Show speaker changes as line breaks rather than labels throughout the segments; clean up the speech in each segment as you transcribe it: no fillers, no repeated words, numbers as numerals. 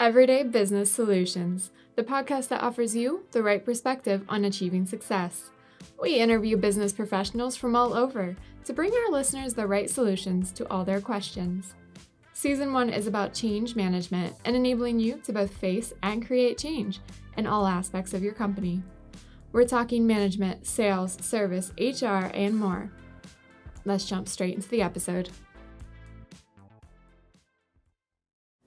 Everyday Business Solutions, the podcast that offers you the right perspective on achieving success. We interview business professionals from all over to bring our listeners the right solutions to all their questions. Season 1 is about change management and enabling you to both face and create change in all aspects of your company. We're talking management, sales, service, HR, and more. Let's jump straight into the episode.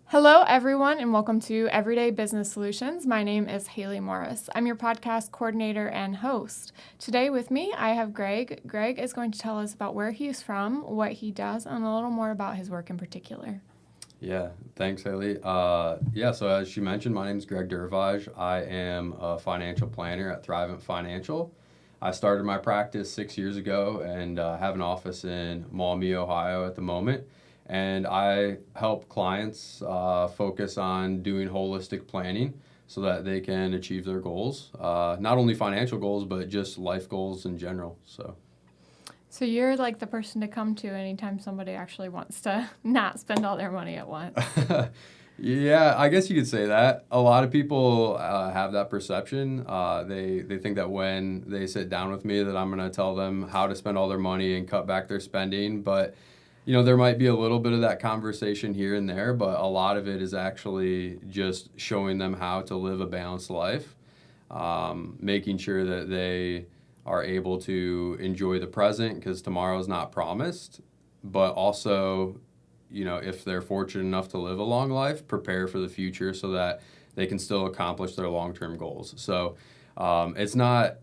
Hello, everyone, and welcome to Everyday Business Solutions. My name is Haley Morris. I'm your podcast coordinator and host. Today with me, I have Greg. Greg is going to tell us about where he's from, what he does, and a little more about his work in particular.
Yeah, thanks, Haley. So as she mentioned, my name is Greg Durivage. I am a financial planner at Thrivent Financial. I started my practice 6 years ago and have an office in Maumee, Ohio at the moment. And I help clients focus on doing holistic planning so that they can achieve their goals, not only financial goals, but just life goals in general.
So you're like the person to come to anytime somebody actually wants to not spend all their money at once.
Yeah, I guess you could say that. A lot of people have that perception. They think that when they sit down with me that I'm going to tell them how to spend all their money and cut back their spending. But, you know, there might be a little bit of that conversation here and there, but a lot of it is actually just showing them how to live a balanced life, making sure that they are able to enjoy the present because tomorrow is not promised, but also, you know, if they're fortunate enough to live a long life, prepare for the future so that they can still accomplish their long-term goals. So it's not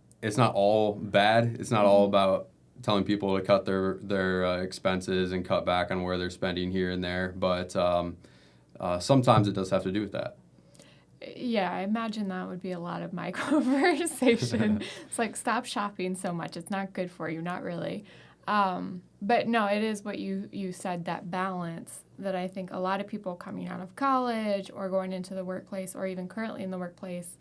all bad. It's not all about telling people to cut their expenses and cut back on where they're spending here and there, but sometimes it does have to do with that.
Yeah, I imagine that would be a lot of my conversation. It's like, stop shopping so much. It's not good for you, not really. But no, it is what you said, that balance that I think a lot of people coming out of college or going into the workplace or even currently in the workplace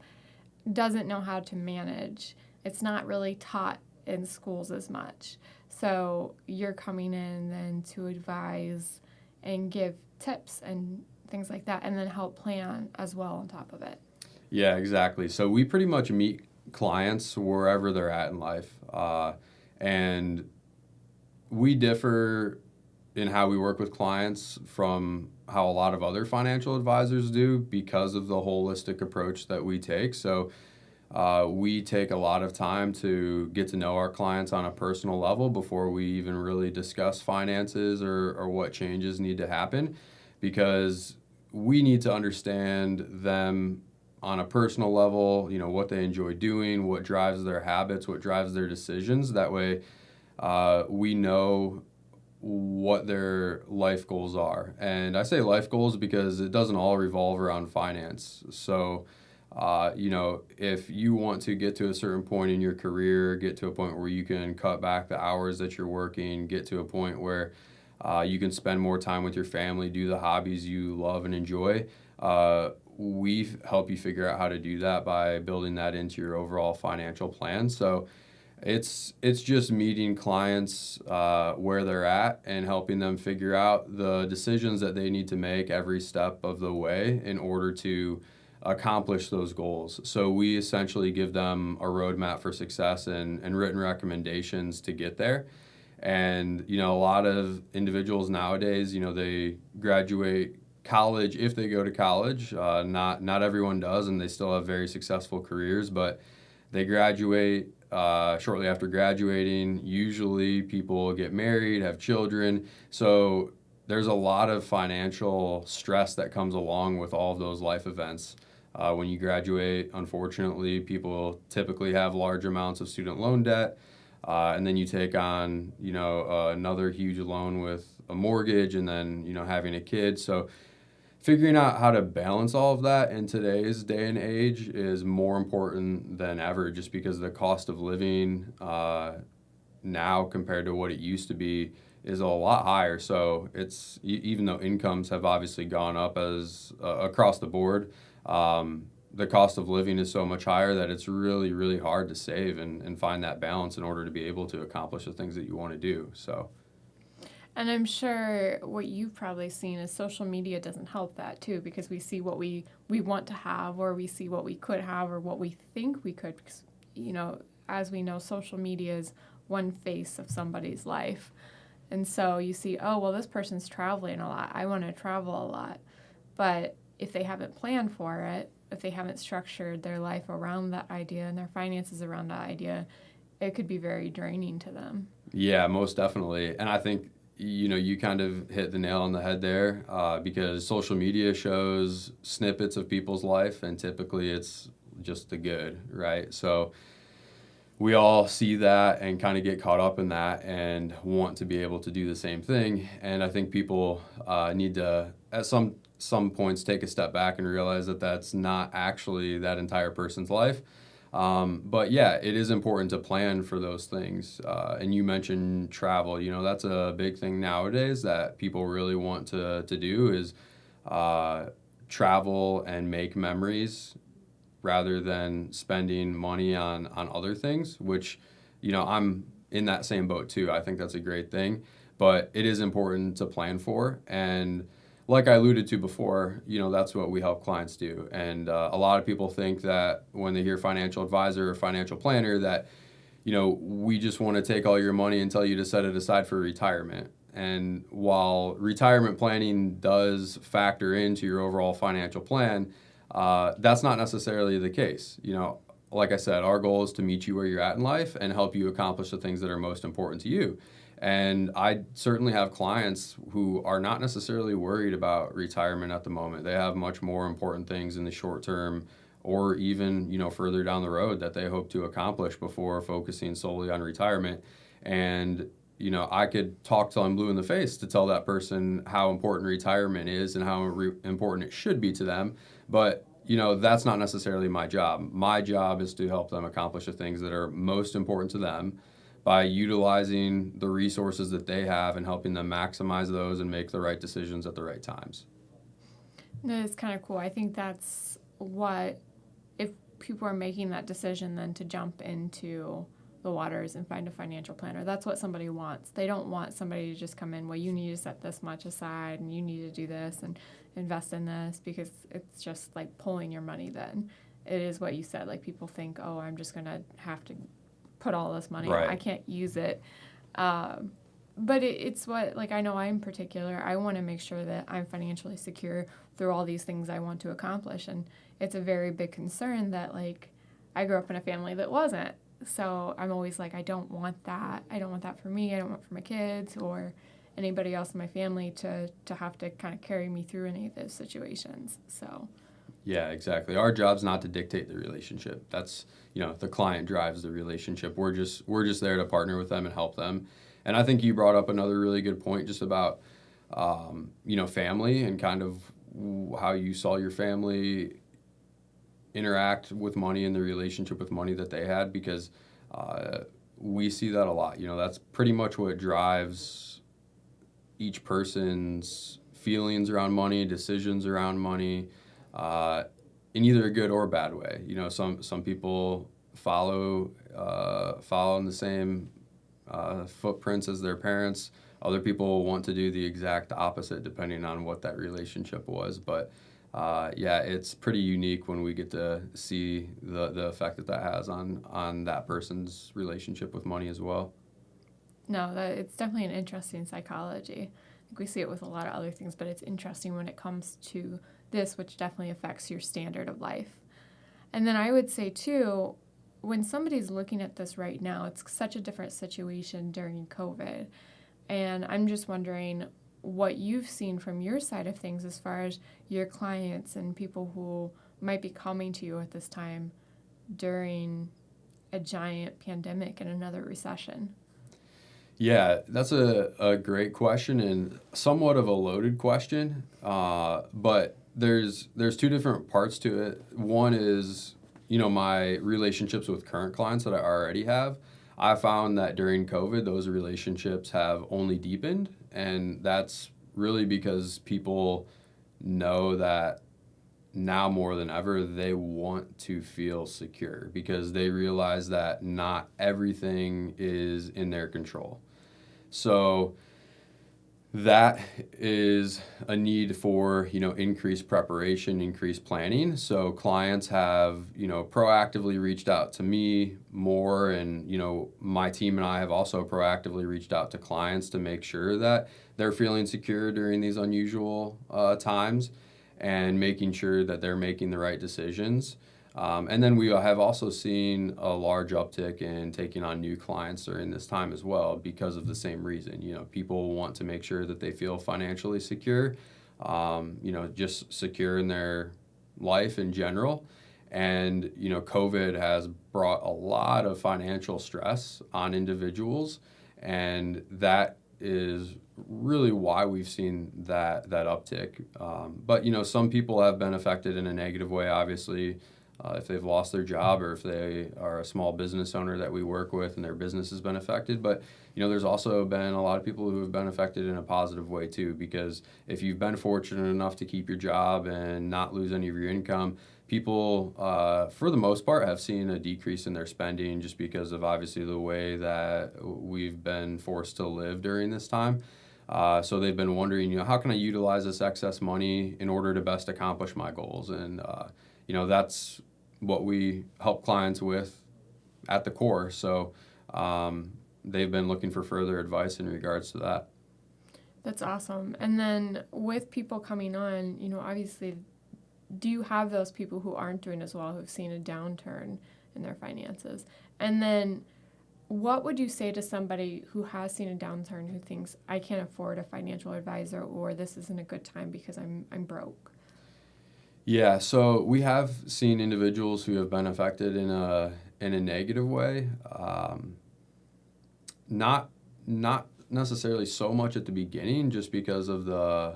doesn't know how to manage. It's not really taught in schools as much. So you're coming in then to advise and give tips and things like that, and then help plan as well on top of it.
Yeah, exactly. So we pretty much meet clients wherever they're at in life. And we differ in how we work with clients from how a lot of other financial advisors do because of the holistic approach that we take. So we take a lot of time to get to know our clients on a personal level before we even really discuss finances or what changes need to happen, because we need to understand them on a personal level, you know, what they enjoy doing, what drives their habits, what drives their decisions. That way we know what their life goals are. And I say life goals because it doesn't all revolve around finance. So, you know, if you want to get to a certain point in your career, get to a point where you can cut back the hours that you're working, get to a point where you can spend more time with your family, do the hobbies you love and enjoy. We help you figure out how to do that by building that into your overall financial plan. So it's just meeting clients where they're at and helping them figure out the decisions that they need to make every step of the way in order to accomplish those goals. So we essentially give them a roadmap for success and written recommendations to get there. And, you know, a lot of individuals nowadays, you know, they graduate college if they go to college. Not everyone does, and they still have very successful careers, but they graduate shortly after graduating. Usually people get married, have children. So there's a lot of financial stress that comes along with all of those life events. When you graduate, unfortunately, people typically have large amounts of student loan debt. And then you take on, you know, another huge loan with a mortgage and then, you know, having a kid. So figuring out how to balance all of that in today's day and age is more important than ever, just because the cost of living now compared to what it used to be is a lot higher. So it's, even though incomes have obviously gone up as across the board, the cost of living is so much higher that it's really, really hard to save and find that balance in order to be able to accomplish the things that you want to do. So
And I'm sure what you've probably seen is social media doesn't help that too, because we see what we want to have, or we see what we could have, or what we think we could. Because, as we know, social media is one face of somebody's life. And so you see, oh, well, this person's traveling a lot. I want to travel a lot. But if they haven't planned for it, if they haven't structured their life around that idea and their finances around that idea, it could be very draining to them.
Yeah, most definitely. And I think, you kind of hit the nail on the head there, because social media shows snippets of people's life, and typically it's just the good, right? So we all see that and kind of get caught up in that and want to be able to do the same thing. And I think people need to, at some points, take a step back and realize that that's not actually that entire person's life. But yeah, it is important to plan for those things. And you mentioned travel. That's a big thing nowadays that people really want to do is travel and make memories rather than spending money on other things, which, I'm in that same boat too. I think that's a great thing, but it is important to plan for. And like I alluded to before, that's what we help clients do. And a lot of people think that when they hear financial advisor or financial planner that, we just want to take all your money and tell you to set it aside for retirement. And while retirement planning does factor into your overall financial plan, that's not necessarily the case. Like I said, our goal is to meet you where you're at in life and help you accomplish the things that are most important to you. And I certainly have clients who are not necessarily worried about retirement at the moment. They have much more important things in the short term, or even, further down the road that they hope to accomplish before focusing solely on retirement. And, I could talk till I'm blue in the face to tell that person how important retirement is and how important it should be to them. But, that's not necessarily my job. My job is to help them accomplish the things that are most important to them by utilizing the resources that they have and helping them maximize those and make the right decisions at the right times.
That is kind of cool. I think that's what, if people are making that decision then to jump into the waters and find a financial planner, that's what somebody wants. They don't want somebody to just come in, well, you need to set this much aside and you need to do this and invest in this, because it's just like pulling your money then. It is what you said. Like, people think, oh, I'm just going to have to put all this money.
Right.
I can't use it. But it's what, like, I know I'm particular. I want to make sure that I'm financially secure through all these things I want to accomplish. And it's a very big concern that, like, I grew up in a family that wasn't. So I'm always like, I don't want that. I don't want that for me. I don't want it for my kids or anybody else in my family to have to kind of carry me through any of those situations. So.
Yeah, exactly. Our job's not to dictate the relationship. That's, the client drives the relationship. We're just there to partner with them and help them. And I think you brought up another really good point just about, family and kind of how you saw your family interact with money and the relationship with money that they had, because we see that a lot. That's pretty much what drives each person's feelings around money, decisions around money, in either a good or bad way. Some people follow in the same footprints as their parents. Other people want to do the exact opposite depending on what that relationship was. But yeah, it's pretty unique when we get to see the effect that has on that person's relationship with money as well.
No, it's definitely an interesting psychology. I think we see it with a lot of other things, but it's interesting when it comes to this, which definitely affects your standard of life. And then I would say, too, when somebody's looking at this right now, it's such a different situation during COVID. And I'm just wondering what you've seen from your side of things as far as your clients and people who might be coming to you at this time during a giant pandemic and another recession.
Yeah, that's a great question and somewhat of a loaded question, but there's two different parts to it. One is, my relationships with current clients that I already have. I found that during COVID, those relationships have only deepened, and that's really because people know that now more than ever, they want to feel secure because they realize that not everything is in their control. So That is a need for, increased preparation, increased planning. So clients have, proactively reached out to me more, and, my team and I have also proactively reached out to clients to make sure that they're feeling secure during these unusual times, and making sure that they're making the right decisions. And then we have also seen a large uptick in taking on new clients during this time as well, because of the same reason. People want to make sure that they feel financially secure, just secure in their life in general. And, COVID has brought a lot of financial stress on individuals, and that is really why we've seen that uptick. But, some people have been affected in a negative way, obviously. If they've lost their job, or if they are a small business owner that we work with and their business has been affected. But, there's also been a lot of people who have been affected in a positive way too, because if you've been fortunate enough to keep your job and not lose any of your income, people, for the most part, have seen a decrease in their spending, just because of obviously the way that we've been forced to live during this time. So they've been wondering, how can I utilize this excess money in order to best accomplish my goals? And, that's what we help clients with at the core. So they've been looking for further advice in regards to that.
That's awesome. And then with people coming on, obviously, do you have those people who aren't doing as well, who've seen a downturn in their finances? And then what would you say to somebody who has seen a downturn, who thinks, I can't afford a financial advisor, or this isn't a good time because I'm broke?
Yeah, so we have seen individuals who have been affected in a negative way. Not necessarily so much at the beginning, just because of the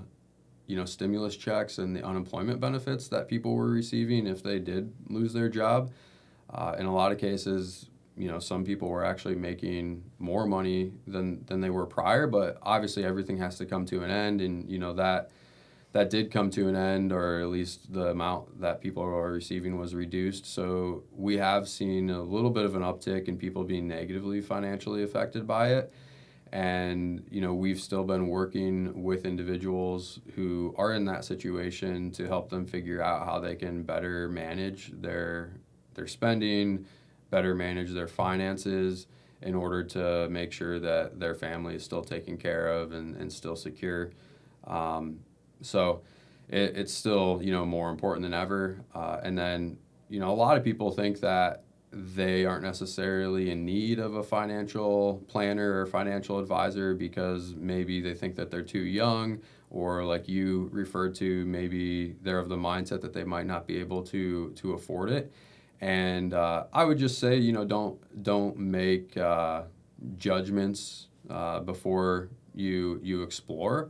stimulus checks and the unemployment benefits that people were receiving if they did lose their job. In a lot of cases, some people were actually making more money than they were prior, but obviously everything has to come to an end, and that did come to an end, or at least the amount that people are receiving was reduced. So we have seen a little bit of an uptick in people being negatively financially affected by it. And, we've still been working with individuals who are in that situation to help them figure out how they can better manage their spending, better manage their finances, in order to make sure that their family is still taken care of and still secure. So it's still, more important than ever. And then, a lot of people think that they aren't necessarily in need of a financial planner or financial advisor, because maybe they think that they're too young, or like you referred to, maybe they're of the mindset that they might not be able to afford it. And I would just say, don't make judgments before you explore.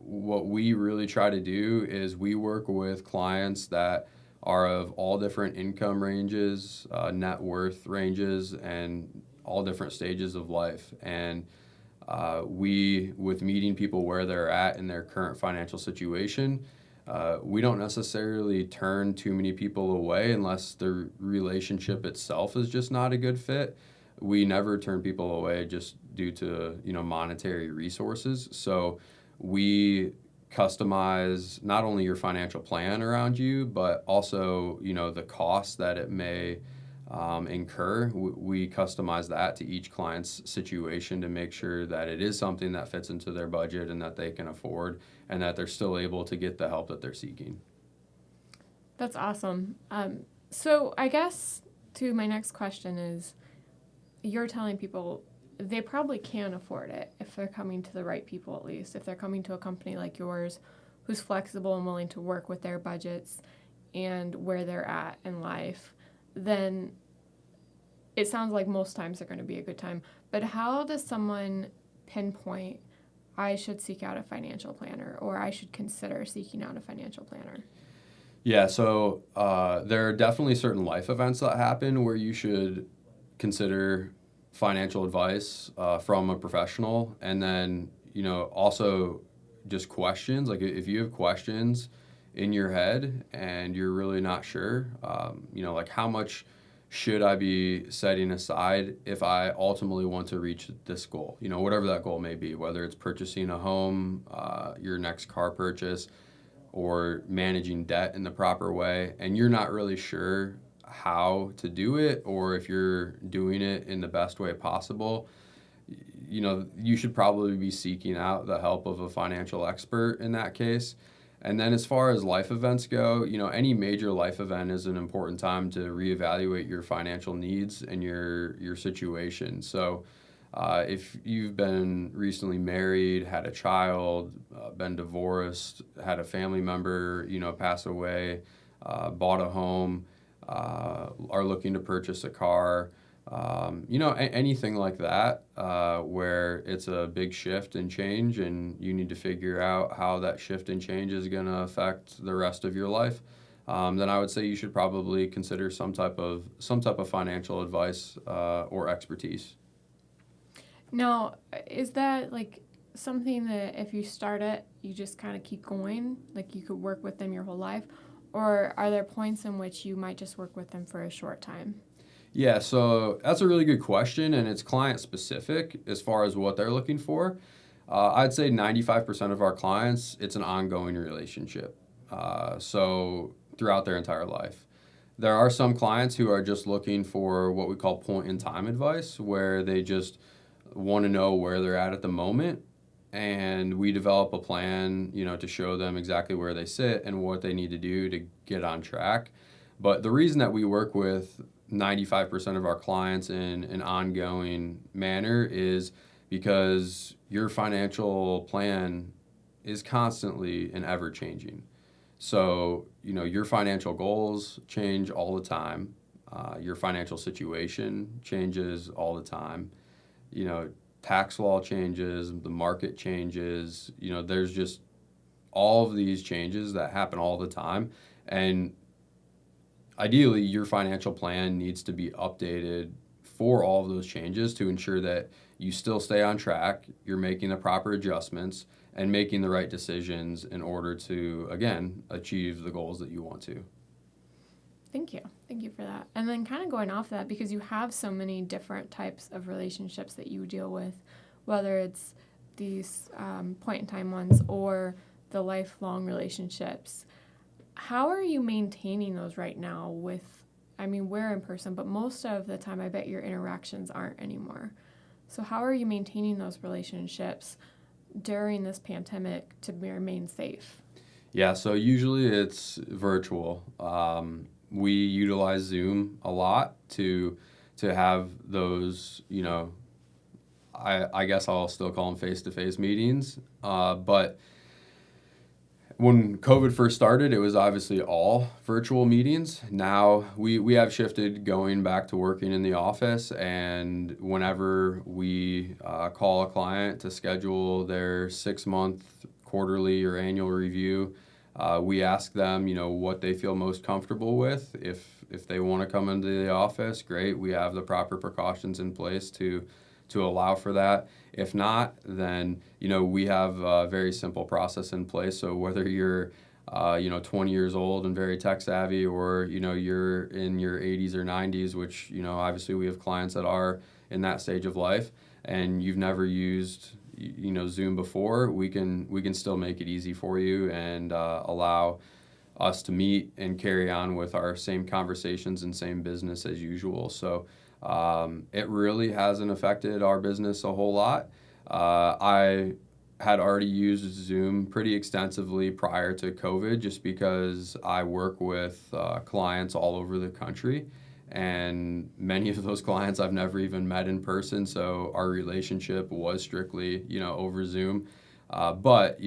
What we really try to do is we work with clients that are of all different income ranges, net worth ranges, and all different stages of life. And with meeting people where they're at in their current financial situation, we don't necessarily turn too many people away unless the relationship itself is just not a good fit. We never turn people away just due to, monetary resources. So we customize not only your financial plan around you, but also, the cost that it may incur. We customize that to each client's situation to make sure that it is something that fits into their budget and that they can afford, and that they're still able to get the help that they're seeking.
That's awesome. So I guess to my next question is, you're telling people they probably can afford it if they're coming to the right people, at least. If they're coming to a company like yours who's flexible and willing to work with their budgets and where they're at in life, then it sounds like most times are going to be a good time. But how does someone pinpoint, I should seek out a financial planner, or I should consider seeking out a financial planner?
Yeah, so there are definitely certain life events that happen where you should consider financial advice from a professional. And then, also just questions. Like if you have questions in your head and you're really not sure, like how much should I be setting aside if I ultimately want to reach this goal? Whatever that goal may be, whether it's purchasing a home, your next car purchase, or managing debt in the proper way, and you're not really sure how to do it or if you're doing it in the best way possible, you should probably be seeking out the help of a financial expert in that case. And then as far as life events go, any major life event is an important time to reevaluate your financial needs and your situation. So if you've been recently married, had a child, been divorced, had a family member, pass away, bought a home, are looking to purchase a car, anything like that, where it's a big shift and change, and you need to figure out how that shift and change is going to affect the rest of your life, then I would say you should probably consider some type of financial advice or expertise.
Now, is that like something that if you start it, you just kind of keep going, like you could work with them your whole life, or are there points in which you might just work with them for a short time?
Yeah, so that's a really good question, and it's client specific as far as what they're looking for. I'd say 95% of our clients, it's an ongoing relationship. So throughout their entire life. There are some clients who are just looking for what we call point in time advice, where they just want to know where they're at the moment, and we develop a plan, to show them exactly where they sit and what they need to do to get on track. But the reason that we work with 95% of our clients in an ongoing manner is because your financial plan is constantly and ever changing. So, your financial goals change all the time. Your financial situation changes all the time. Tax law changes, the market changes, there's just all of these changes that happen all the time. And ideally, your financial plan needs to be updated for all of those changes to ensure that you still stay on track, you're making the proper adjustments, and making the right decisions in order to, again, achieve the goals that you want to.
Thank you. Thank you for that. And then kind of going off that, because you have so many different types of relationships that you deal with, whether it's these point-in-time ones or the lifelong relationships, how are you maintaining those right now we're in person, but most of the time I bet your interactions aren't anymore. So how are you maintaining those relationships during this pandemic to remain safe?
Yeah, so usually it's virtual. We utilize Zoom a lot to have those, I guess I'll still call them face-to-face meetings. But when COVID first started, it was obviously all virtual meetings. Now we have shifted going back to working in the office, and whenever we call a client to schedule their 6-month, quarterly, or annual review, we ask them, what they feel most comfortable with. If they want to come into the office, great. We have the proper precautions in place to allow for that. If not, then, we have a very simple process in place. So whether you're, 20 years old and very tech savvy, or, you're in your 80s or 90s, which, obviously we have clients that are in that stage of life, and you've never used, Zoom before, we can still make it easy for you and allow us to meet and carry on with our same conversations and same business as usual. So it really hasn't affected our business a whole lot. I had already used Zoom pretty extensively prior to COVID, just because I work with clients all over the country, and many of those clients I've never even met in person, so our relationship was strictly, over Zoom. But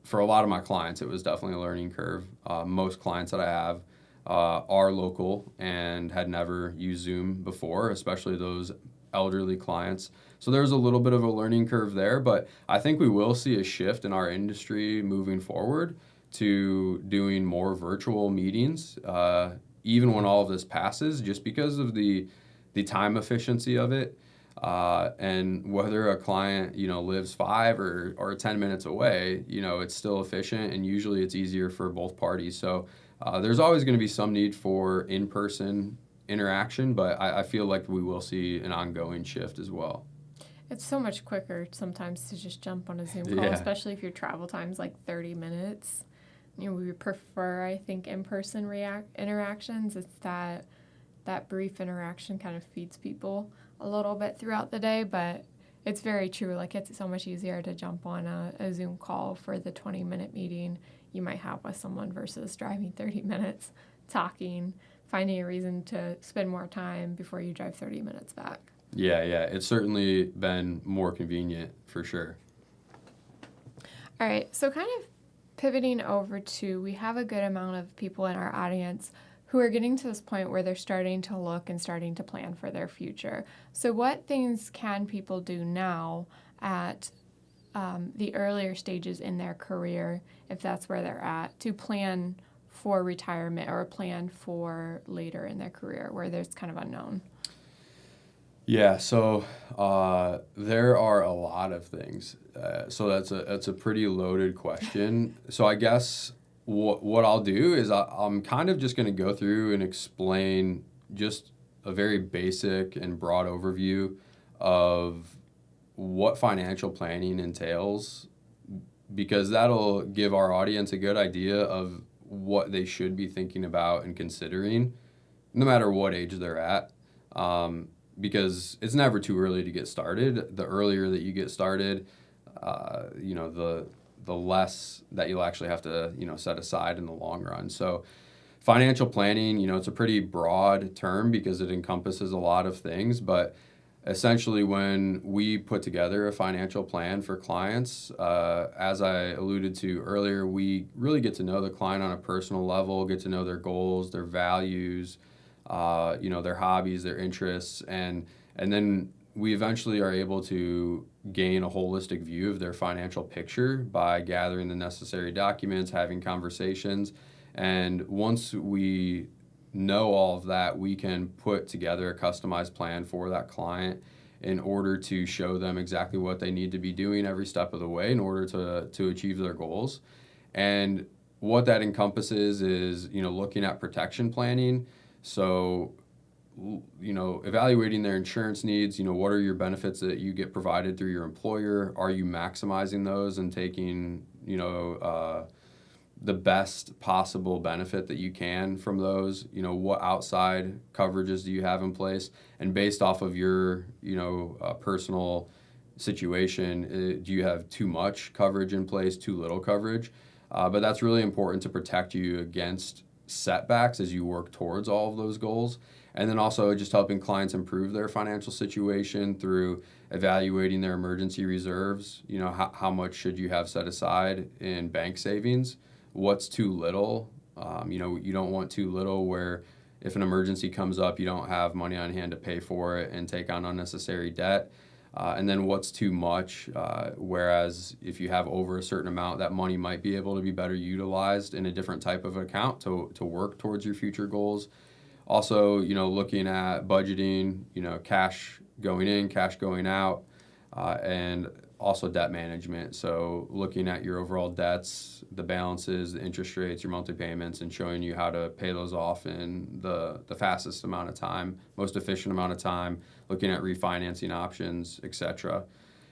for a lot of my clients, it was definitely a learning curve. Most clients that I have are local and had never used Zoom before, especially those elderly clients. So there's a little bit of a learning curve there, but I think we will see a shift in our industry moving forward to doing more virtual meetings, even when all of this passes, just because of the time efficiency of it. And whether a client, lives 5 or 10 minutes away, it's still efficient, and usually it's easier for both parties. So there's always going to be some need for in-person interaction, but I feel like we will see an ongoing shift as well.
It's so much quicker sometimes to just jump on a Zoom call,
Yeah.
especially if your travel time's like 30 minutes. We would prefer, I think, in-person interactions. It's that brief interaction kind of feeds people a little bit throughout the day, but it's very true. Like, it's so much easier to jump on a Zoom call for the 20-minute meeting you might have with someone versus driving 30 minutes, talking, finding a reason to spend more time before you drive 30 minutes back.
Yeah, it's certainly been more convenient for sure.
All right, so kind of pivoting over to, we have a good amount of people in our audience who are getting to this point where they're starting to look and starting to plan for their future. So what things can people do now at the earlier stages in their career, if that's where they're at, to plan for retirement or plan for later in their career where there's kind of unknown?
Yeah, so there are a lot of things. So that's a pretty loaded question. So I guess what I'll do is I'm kind of just going to go through and explain just a very basic and broad overview of what financial planning entails, because that'll give our audience a good idea of what they should be thinking about and considering, no matter what age they're at. Because it's never too early to get started. The earlier that you get started, the less that you'll actually have to, set aside in the long run. So financial planning, it's a pretty broad term because it encompasses a lot of things, but essentially when we put together a financial plan for clients, as I alluded to earlier, we really get to know the client on a personal level, get to know their goals, their values, their hobbies, their interests, and then we eventually are able to gain a holistic view of their financial picture by gathering the necessary documents, having conversations, and once we know all of that, we can put together a customized plan for that client in order to show them exactly what they need to be doing every step of the way in order to achieve their goals. And what that encompasses is, looking at protection planning. So, evaluating their insurance needs, what are your benefits that you get provided through your employer? Are you maximizing those and taking, the best possible benefit that you can from those? What outside coverages do you have in place? And based off of your, personal situation, do you have too much coverage in place, too little coverage? But that's really important to protect you against setbacks as you work towards all of those goals. And then also just helping clients improve their financial situation through evaluating their emergency reserves. How much should you have set aside in bank savings? What's too little? You don't want too little where if an emergency comes up, you don't have money on hand to pay for it and take on unnecessary debt. And then what's too much, whereas if you have over a certain amount, that money might be able to be better utilized in a different type of account to work towards your future goals. Also, looking at budgeting, cash going in, cash going out, and also debt management. So looking at your overall debts, the balances, the interest rates, your monthly payments, and showing you how to pay those off in the fastest amount of time, most efficient amount of time, looking at refinancing options, etc.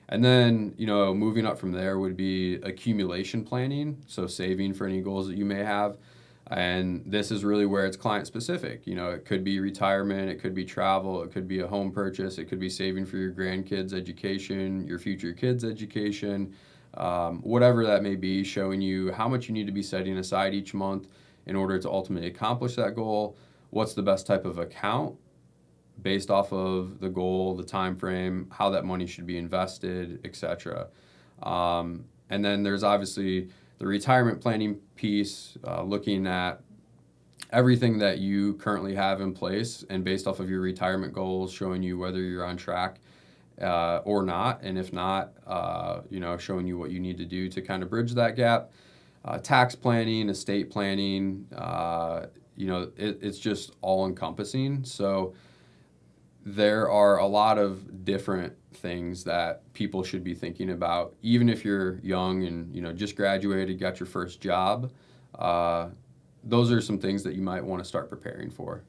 And then, moving up from there would be accumulation planning, so saving for any goals that you may have. And this is really where it's client specific. It could be retirement, it could be travel, it could be a home purchase, it could be saving for your grandkids' education, your future kids' education, whatever that may be, showing you how much you need to be setting aside each month in order to ultimately accomplish that goal. What's the best type of account based off of the goal, the time frame, how that money should be invested, etc. And then there's obviously the retirement planning piece, looking at everything that you currently have in place and based off of your retirement goals, showing you whether you're on track or not. And if not, showing you what you need to do to kind of bridge that gap. Tax planning, estate planning, it's just all encompassing. So there are a lot of different things that people should be thinking about, even if you're young and just graduated, got your first job. Those are some things that you might want to start preparing for.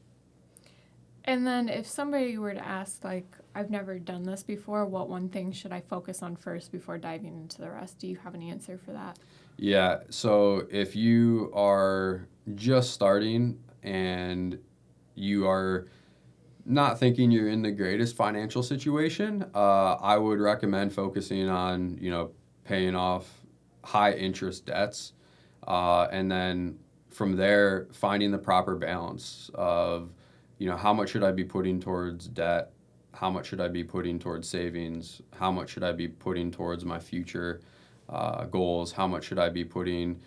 And then if somebody were to ask, like, I've never done this before, what one thing should I focus on first before diving into the rest? Do you have an answer for that?
Yeah, so if you are just starting and you are not thinking you're in the greatest financial situation, I would recommend focusing on, paying off high interest debts, and then from there finding the proper balance of, how much should I be putting towards debt, how much should I be putting towards savings, how much should I be putting towards my future goals, how much should I be putting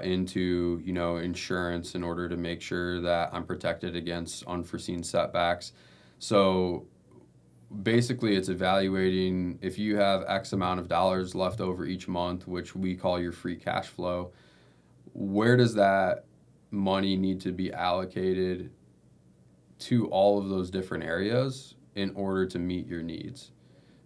into insurance in order to make sure that I'm protected against unforeseen setbacks. So basically it's evaluating if you have X amount of dollars left over each month, which we call your free cash flow, where does that money need to be allocated to all of those different areas in order to meet your needs.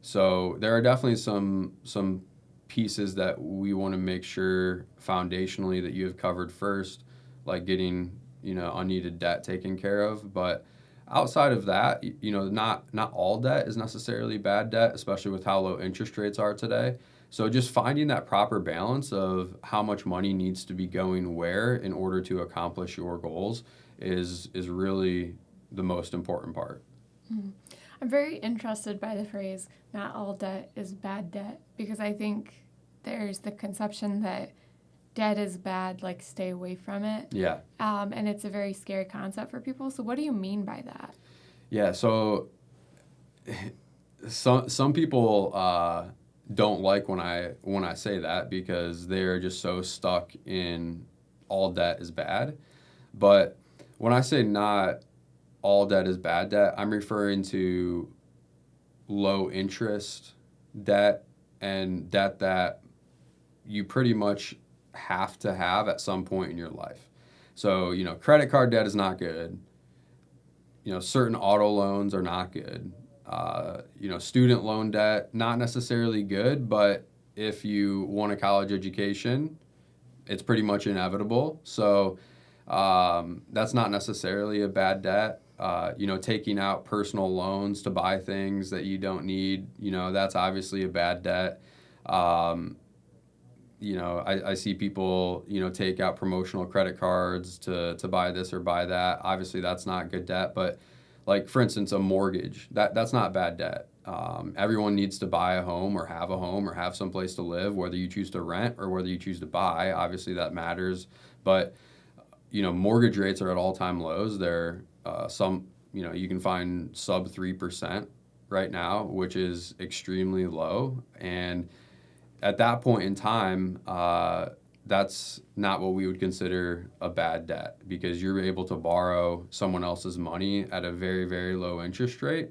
So there are definitely some pieces that we want to make sure foundationally that you have covered first, like getting, unneeded debt taken care of. But outside of that, not all debt is necessarily bad debt, especially with how low interest rates are today. So just finding that proper balance of how much money needs to be going where in order to accomplish your goals is really the most important part.
Mm. I'm very interested by the phrase, not all debt is bad debt, because I think there's the conception that debt is bad, like stay away from it.
Yeah.
And it's a very scary concept for people. So what do you mean by that?
Yeah, so some people don't like when I say that because they're just so stuck in all debt is bad. But when I say not all debt is bad debt, I'm referring to low interest debt and debt that you pretty much have to have at some point in your life. So, credit card debt is not good. Certain auto loans are not good. Student loan debt, not necessarily good, but if you want a college education, it's pretty much inevitable. So that's not necessarily a bad debt. Taking out personal loans to buy things that you don't need, that's obviously a bad debt. I see people, take out promotional credit cards to buy this or buy that. Obviously, that's not good debt. But, like, for instance, a mortgage, that's not bad debt. Everyone needs to buy a home or have someplace to live, whether you choose to rent or whether you choose to buy. Obviously, that matters. But, mortgage rates are at all-time lows. They're you can find sub 3% right now, which is extremely low. And at that point in time, that's not what we would consider a bad debt because you're able to borrow someone else's money at a very, very low interest rate.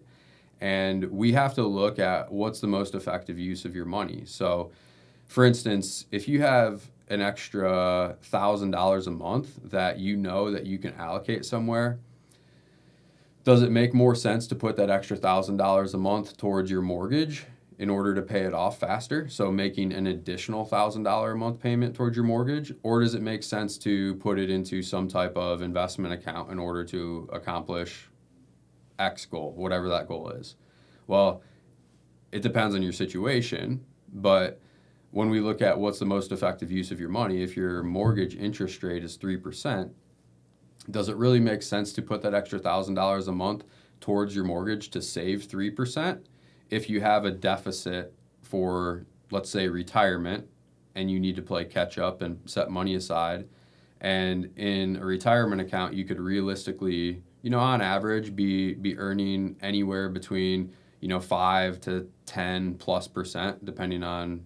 And we have to look at what's the most effective use of your money. So, for instance, if you have an extra $1,000 a month that that you can allocate somewhere, does it make more sense to put that extra $1,000 a month towards your mortgage in order to pay it off faster? So making an additional $1,000 a month payment towards your mortgage, or does it make sense to put it into some type of investment account in order to accomplish X goal, whatever that goal is? Well, it depends on your situation, but when we look at what's the most effective use of your money, if your mortgage interest rate is 3%, does it really make sense to put that extra $1,000 a month towards your mortgage to save 3%? If you have a deficit for, let's say, retirement, and you need to play catch up and set money aside, and in a retirement account, you could realistically, on average, be earning anywhere between, 5 to 10 plus %, depending on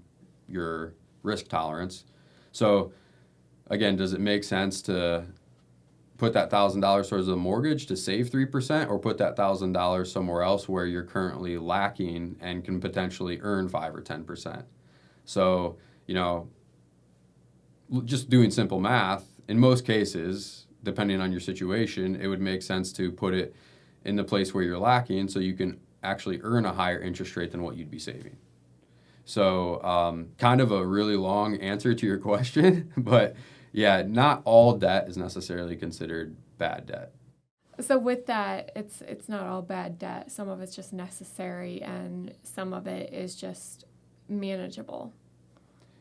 your risk tolerance. So, again, does it make sense to put that $1,000 towards a mortgage to save 3%, or put that $1,000 somewhere else where you're currently lacking and can potentially earn 5 or 10%? So, just doing simple math, in most cases, depending on your situation, it would make sense to put it in the place where you're lacking so you can actually earn a higher interest rate than what you'd be saving. So kind of a really long answer to your question, but yeah, not all debt is necessarily considered bad debt.
So with that, it's not all bad debt. Some of it's just necessary, and some of it is just manageable.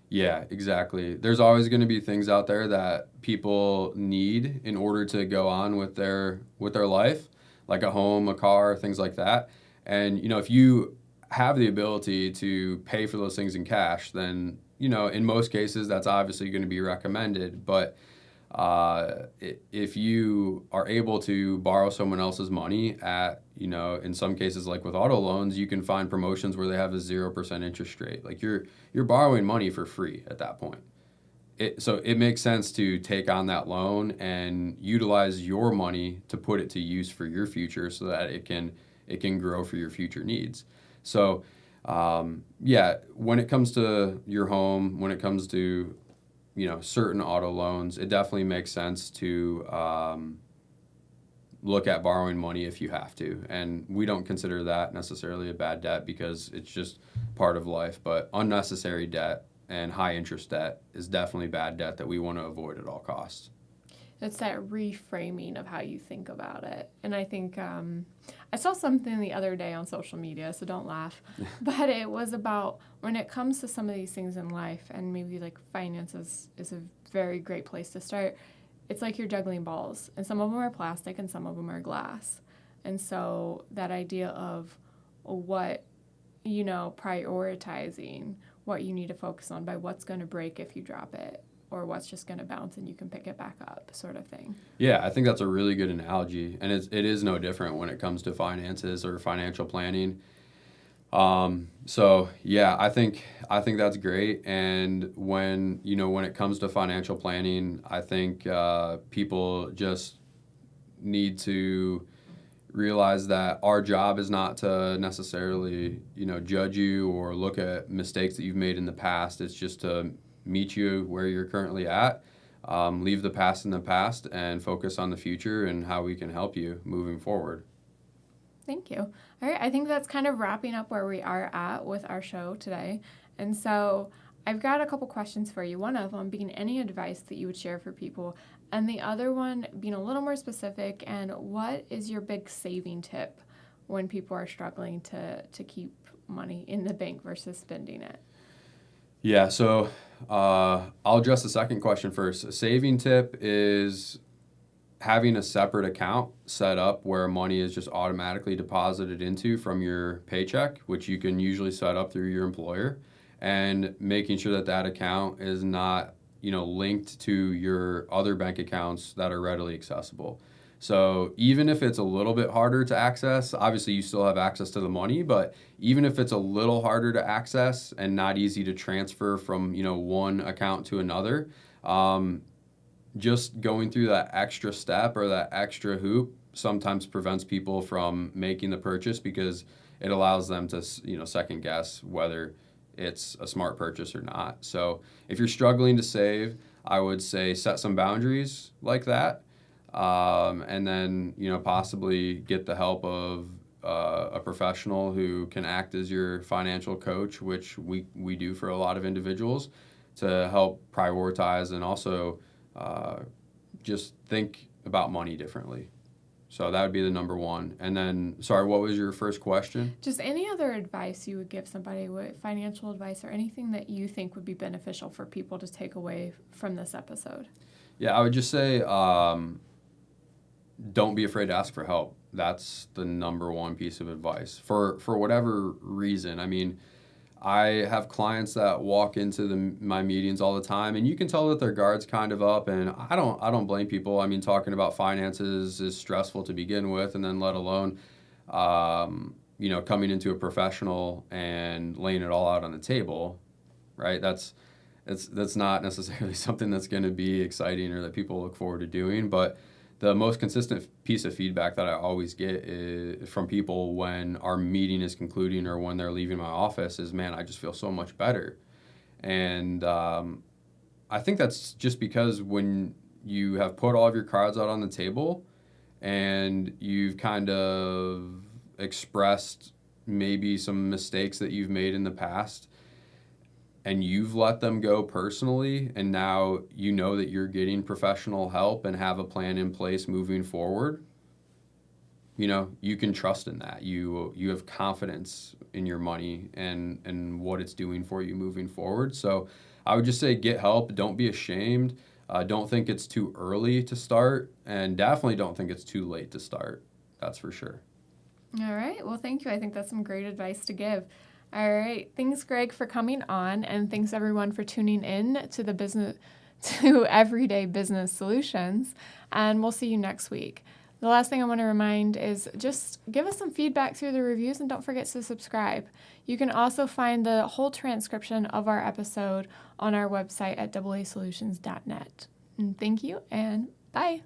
Yeah, exactly. There's always going to be things out there that people need in order to go on with their life, like a home, a car, things like that. And if you have the ability to pay for those things in cash, then in most cases that's obviously going to be recommended. But if you are able to borrow someone else's money at, in some cases like with auto loans, you can find promotions where they have a 0% interest rate. Like you're borrowing money for free at that point. So it makes sense to take on that loan and utilize your money to put it to use for your future so that it can grow for your future needs. So yeah, when it comes to your home, when it comes to certain auto loans, it definitely makes sense to look at borrowing money if you have to. And we don't consider that necessarily a bad debt because it's just part of life. But unnecessary debt and high interest debt is definitely bad debt that we want to avoid at all costs.
It's that reframing of how you think about it. And I think I saw something the other day on social media, so don't laugh. But it was about when it comes to some of these things in life, and maybe like finances is a very great place to start. It's like you're juggling balls, and some of them are plastic and some of them are glass. And so that idea of what, prioritizing what you need to focus on by what's going to break if you drop it, or what's just going to bounce and you can pick it back up, sort of thing.
Yeah, I think that's a really good analogy, and it is no different when it comes to finances or financial planning. So yeah, I think that's great. And when it comes to financial planning, I think people just need to realize that our job is not to necessarily judge you or look at mistakes that you've made in the past. It's just to meet you where you're currently at, leave the past in the past, and focus on the future and how we can help you moving forward.
Thank you. All right, I think that's kind of wrapping up where we are at with our show today. And so I've got a couple questions for you. One of them being any advice that you would share for people, and the other one being a little more specific, and what is your big saving tip when people are struggling to keep money in the bank versus spending it?
Yeah, so I'll address the second question first. A saving tip is having a separate account set up where money is just automatically deposited into from your paycheck, which you can usually set up through your employer, and making sure that that account is not, linked to your other bank accounts that are readily accessible. So even if it's a little bit harder to access, obviously you still have access to the money, but even if it's a little harder to access and not easy to transfer from, one account to another, just going through that extra step or that extra hoop sometimes prevents people from making the purchase because it allows them to, second guess whether it's a smart purchase or not. So if you're struggling to save, I would say set some boundaries like that. And then, possibly get the help of a professional who can act as your financial coach, which we do for a lot of individuals, to help prioritize and also just think about money differently. So that would be the number one. And then, sorry, what was your first question?
Just any other advice you would give somebody, financial advice or anything that you think would be beneficial for people to take away from this episode?
Yeah, I would just say don't be afraid to ask for help. That's the number one piece of advice for whatever reason. I mean, I have clients that walk into my meetings all the time, and you can tell that their guard's kind of up. And I don't blame people. I mean, talking about finances is stressful to begin with, and then let alone, coming into a professional and laying it all out on the table, right? That's not necessarily something that's going to be exciting or that people look forward to doing, but the most consistent piece of feedback that I always get is from people when our meeting is concluding or when they're leaving my office is, man, I just feel so much better. And I think that's just because when you have put all of your cards out on the table and you've kind of expressed maybe some mistakes that you've made in the past, and you've let them go personally, and now you know that you're getting professional help and have a plan in place moving forward, you can trust in that. You have confidence in your money and what it's doing for you moving forward. So I would just say get help. Don't be ashamed. Don't think it's too early to start, and definitely don't think it's too late to start. That's for sure.
All right. Well, thank you. I think that's some great advice to give. All right. Thanks, Greg, for coming on, and thanks everyone for tuning in to Everyday Business Solutions. And we'll see you next week. The last thing I want to remind is just give us some feedback through the reviews, and don't forget to subscribe. You can also find the whole transcription of our episode on our website at aasolutions.net. And thank you, and bye.